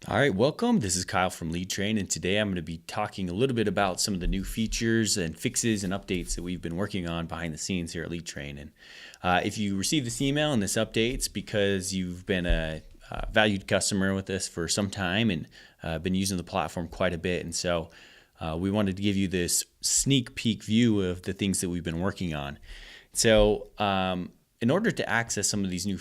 All right, welcome. This is Kyle from Lead Train, and today I'm going to be talking a little bit about some of the new features and fixes and updates that we've been working on behind the scenes here at Lead Train. And if you received this email and this update, it's because you've been a valued customer with us for some time and been using the platform quite a bit. And so we wanted to give you this sneak peek view of the things that we've been working on. So in order to access some of these new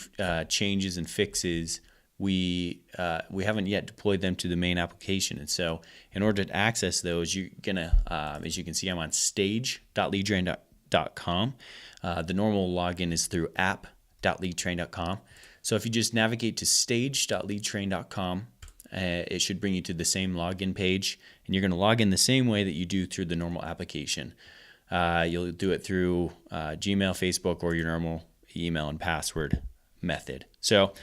changes and fixes, we haven't yet deployed them to the main application. And so in order to access those, you're gonna, as you can see, I'm on stage.leadtrain.com. The normal login is through app.leadtrain.com. So if you just navigate to stage.leadtrain.com, it should bring you to the same login page, and you're gonna log in the same way that you do through the normal application. You'll do it through Gmail, Facebook, or your normal email and password method. So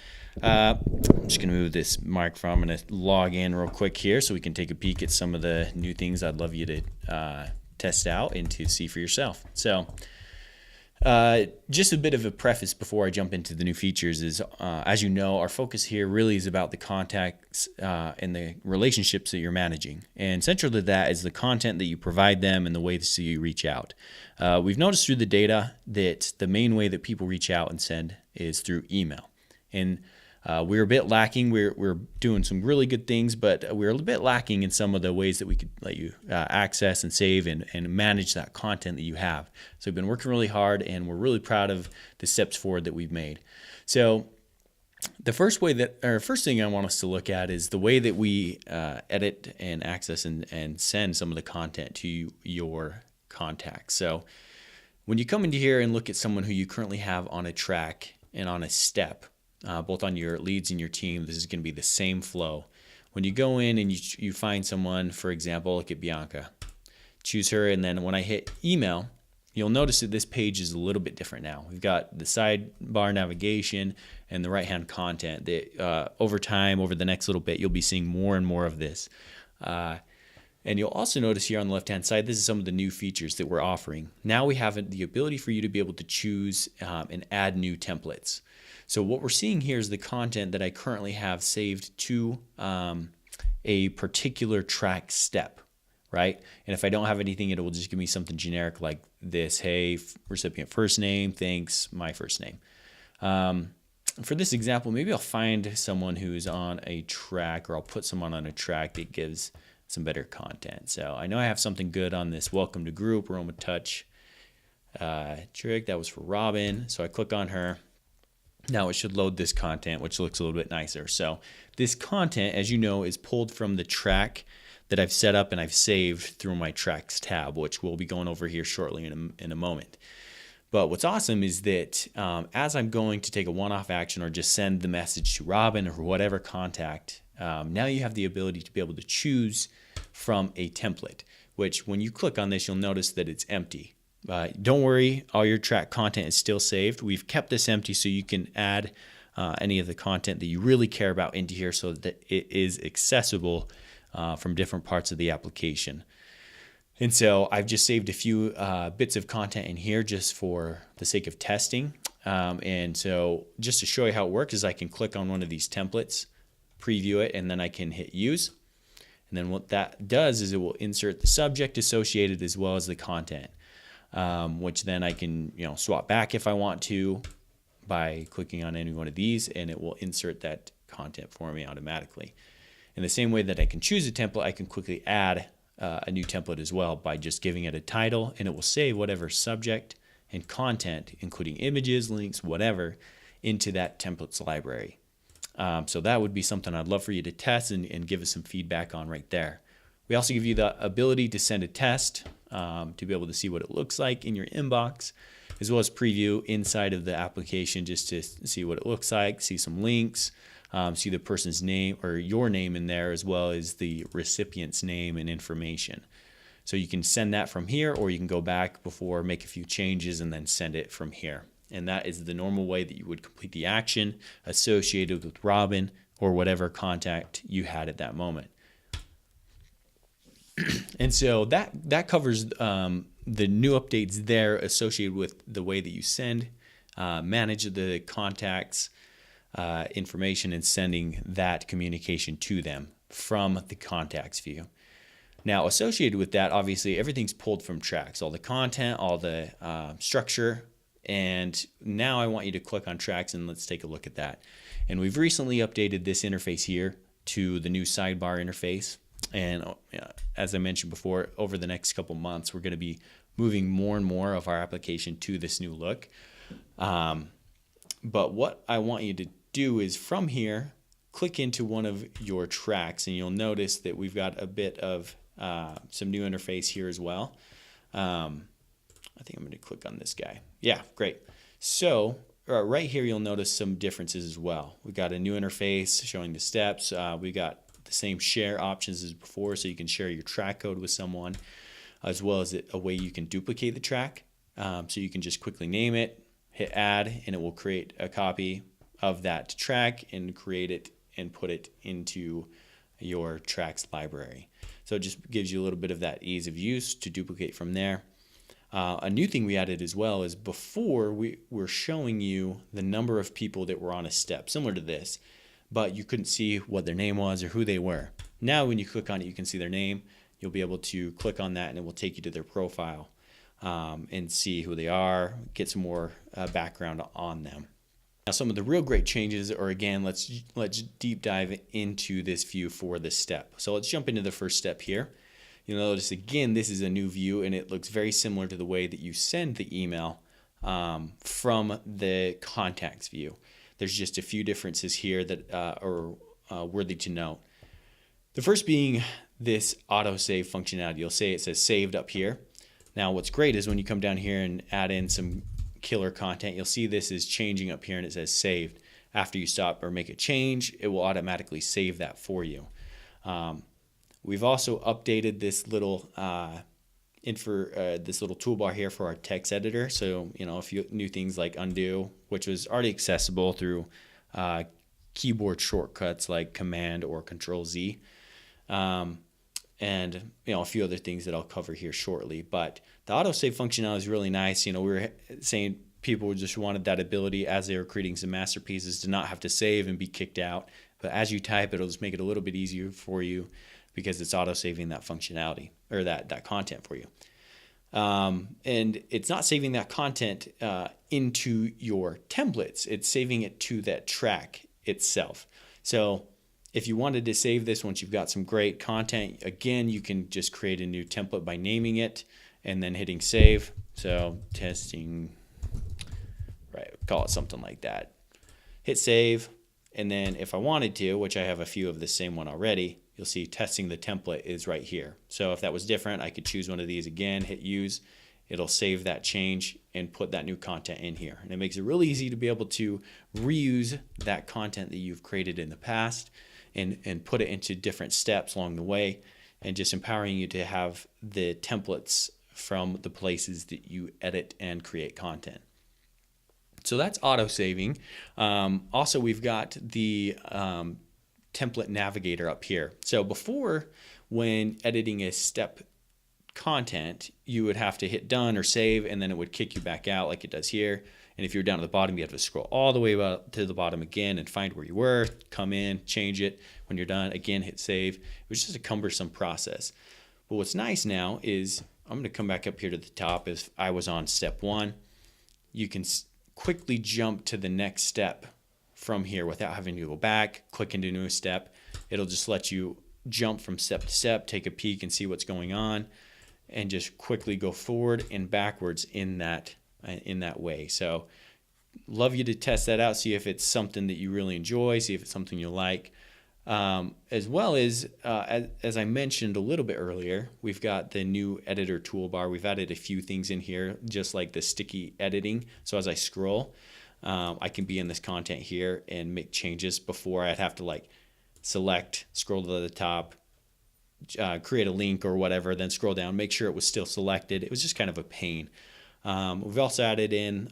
I'm just going to move this microphone. I'm going to log in real quick here so we can take a peek at some of the new things I'd love you to test out and to see for yourself. So just a bit of a preface before I jump into the new features is, as you know, our focus here really is about the contacts and the relationships that you're managing. And central to that is the content that you provide them and the way that you reach out. We've noticed through the data that the main way that people reach out and send is through email. And we're a bit lacking. We're doing some really good things, but we're a bit lacking in some of the ways that we could let you access and save and manage that content that you have. So we've been working really hard, and we're really proud of the steps forward that we've made. So the first thing I want us to look at is the way that we edit and access and send some of the content to your contacts. So when you come into here and look at someone who you currently have on a track and on a step, both on your leads and your team, this is going to be the same flow. When you go in and you find someone, for example, look at Bianca, choose her, and then when I hit email, you'll notice that this page is a little bit different now. We've got the sidebar navigation and the right-hand content that over time, over the next little bit, you'll be seeing more and more of this. And you'll also notice here on the left-hand side, this is some of the new features that we're offering. Now we have the ability for you to be able to choose and add new templates. So what we're seeing here is the content that I currently have saved to a particular track step, right? And if I don't have anything, it will just give me something generic like this: hey, recipient first name, thanks, my first name. For this example, maybe I'll find someone who's on a track, or I'll put someone on a track that gives some better content. So I know I have something good on this welcome to group, Aroma Touch trick. That was for Robin. So I click on her. Now it should load this content, which looks a little bit nicer. So this content, as you know, is pulled from the track that I've set up and I've saved through my tracks tab, which we'll be going over here shortly in a moment. But what's awesome is that as I'm going to take a one-off action or just send the message to Robin or whatever contact, now you have the ability to be able to choose from a template, which when you click on this, you'll notice that it's empty. Don't worry, all your track content is still saved. We've kept this empty so you can add any of the content that you really care about into here so that it is accessible from different parts of the application. And so I've just saved a few bits of content in here just for the sake of testing. And so just to show you how it works is I can click on one of these templates, preview it, and then I can hit use. And then what that does is it will insert the subject associated as well as the content. Which then I can swap back if I want to by clicking on any one of these, and it will insert that content for me automatically. In the same way that I can choose a template, I can quickly add a new template as well by just giving it a title, and it will save whatever subject and content, including images, links, whatever, into that templates library. So that would be something I'd love for you to test and give us some feedback on right there. We also give you the ability to send a test to be able to see what it looks like in your inbox, as well as preview inside of the application just to see what it looks like, see some links, see the person's name or your name in there, as well as the recipient's name and information. So you can send that from here, or you can go back before, make a few changes, and then send it from here. And that is the normal way that you would complete the action associated with Robin or whatever contact you had at that moment. And so that covers the new updates there associated with the way that you send, manage the contacts, information and sending that communication to them from the contacts view. Now, associated with that, obviously, everything's pulled from Tracks, all the content, all the structure. And now I want you to click on Tracks and let's take a look at that. And we've recently updated this interface here to the new sidebar interface. And as I mentioned before, over the next couple months, we're going to be moving more and more of our application to this new look. But what I want you to do is from here, click into one of your tracks, and you'll notice that we've got a bit of some new interface here as well. I think I'm going to click on this guy. Yeah, great. So right here, you'll notice some differences as well. We've got a new interface showing the steps. We got the same share options as before, so you can share your track code with someone, as well as a way you can duplicate the track. So you can just quickly name it, hit add, and it will create a copy of that track and create it and put it into your tracks library. So it just gives you a little bit of that ease of use to duplicate from there. A new thing we added as well is before we were showing you the number of people that were on a step, similar to this, but you couldn't see what their name was or who they were. Now when you click on it, you can see their name. You'll be able to click on that and it will take you to their profile and see who they are, get some more background on them. Now some of the real great changes are, again, let's deep dive into this view for this step. So let's jump into the first step here. You'll notice, again, this is a new view, and it looks very similar to the way that you send the email from the contacts view. There's just a few differences here that are worthy to note. The first being this autosave functionality. You'll see it says saved up here. Now what's great is when you come down here and add in some killer content, you'll see this is changing up here and it says saved. After you stop or make a change, it will automatically save that for you. We've also updated this little this little toolbar here for our text editor. So, a few new things like undo, which was already accessible through keyboard shortcuts like Command or Control Z. And, a few other things that I'll cover here shortly. But the autosave functionality is really nice. We were saying people just wanted that ability as they were creating some masterpieces to not have to save and be kicked out. But as you type, it'll just make it a little bit easier for you, because it's auto-saving that functionality or that content for you. And it's not saving that content into your templates. It's saving it to that track itself. So if you wanted to save this once you've got some great content, again, you can just create a new template by naming it and then hitting save. So testing, right, call it something like that. Hit save. And then if I wanted to, which I have a few of the same one already, you'll see testing the template is right here. So if that was different, I could choose one of these again, hit use. It'll save that change and put that new content in here. And it makes it really easy to be able to reuse that content that you've created in the past and put it into different steps along the way, and just empowering you to have the templates from the places that you edit and create content. So that's auto-saving. Also, we've got the template navigator up here. So before, when editing a step content, you would have to hit done or save, and then it would kick you back out like it does here. And if you're down at the bottom, you have to scroll all the way to the bottom again and find where you were, come in, change it. When you're done, again, hit save. It was just a cumbersome process. But what's nice now is I'm going to come back up here to the top. If I was on step 1, you can quickly jump to the next step from here without having to go back, click into a new step. It'll just let you jump from step to step, take a peek and see what's going on, and just quickly go forward and backwards in that way. So love you to test that out, see if it's something that you really enjoy, see if it's something you like. As well as I mentioned a little bit earlier, we've got the new editor toolbar. We've added a few things in here, just like the sticky editing. So as I scroll, I can be in this content here and make changes. Before, I'd have to select, scroll to the top, create a link or whatever, then scroll down, make sure it was still selected. It was just kind of a pain. We've also added in,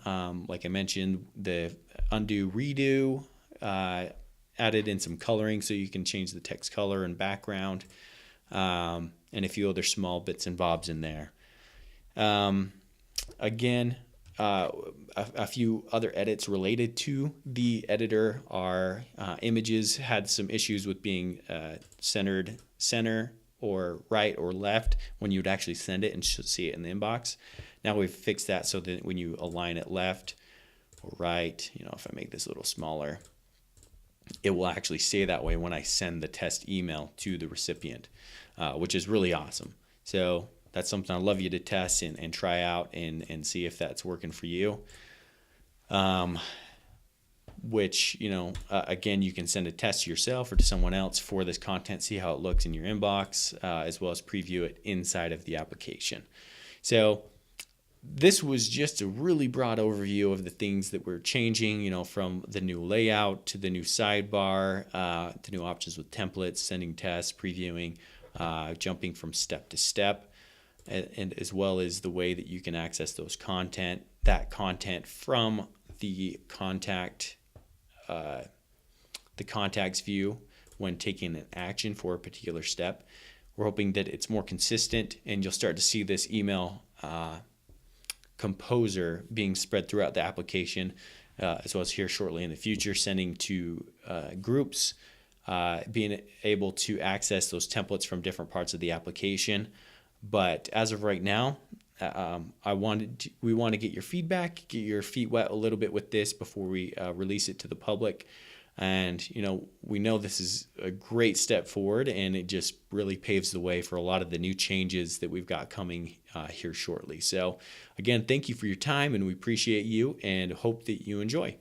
like I mentioned, the undo, redo, added in some coloring so you can change the text color and background, and a few other small bits and bobs in there. Again, a few other edits related to the editor. Our images had some issues with being centered center or right or left when you'd actually send it and see it in the inbox. Now we've fixed that so that when you align it left or right, if I make this a little smaller, it will actually stay that way when I send the test email to the recipient, which is really awesome. So that's something I'd love you to test and try out and see if that's working for you. Which, again, you can send a test to yourself or to someone else for this content, see how it looks in your inbox, as well as preview it inside of the application. So this was just a really broad overview of the things that we're changing, from the new layout to the new sidebar, to new options with templates, sending tests, previewing, jumping from step to step, and as well as the way that you can access that content from the contacts view when taking an action for a particular step. We're hoping that it's more consistent and you'll start to see this email composer being spread throughout the application, as well as here shortly in the future, sending to groups, being able to access those templates from different parts of the application. But as of right now, we want to get your feedback, get your feet wet a little bit with this before we release it to the public. And, we know this is a great step forward, and it just really paves the way for a lot of the new changes that we've got coming here shortly. So again, thank you for your time, and we appreciate you and hope that you enjoy.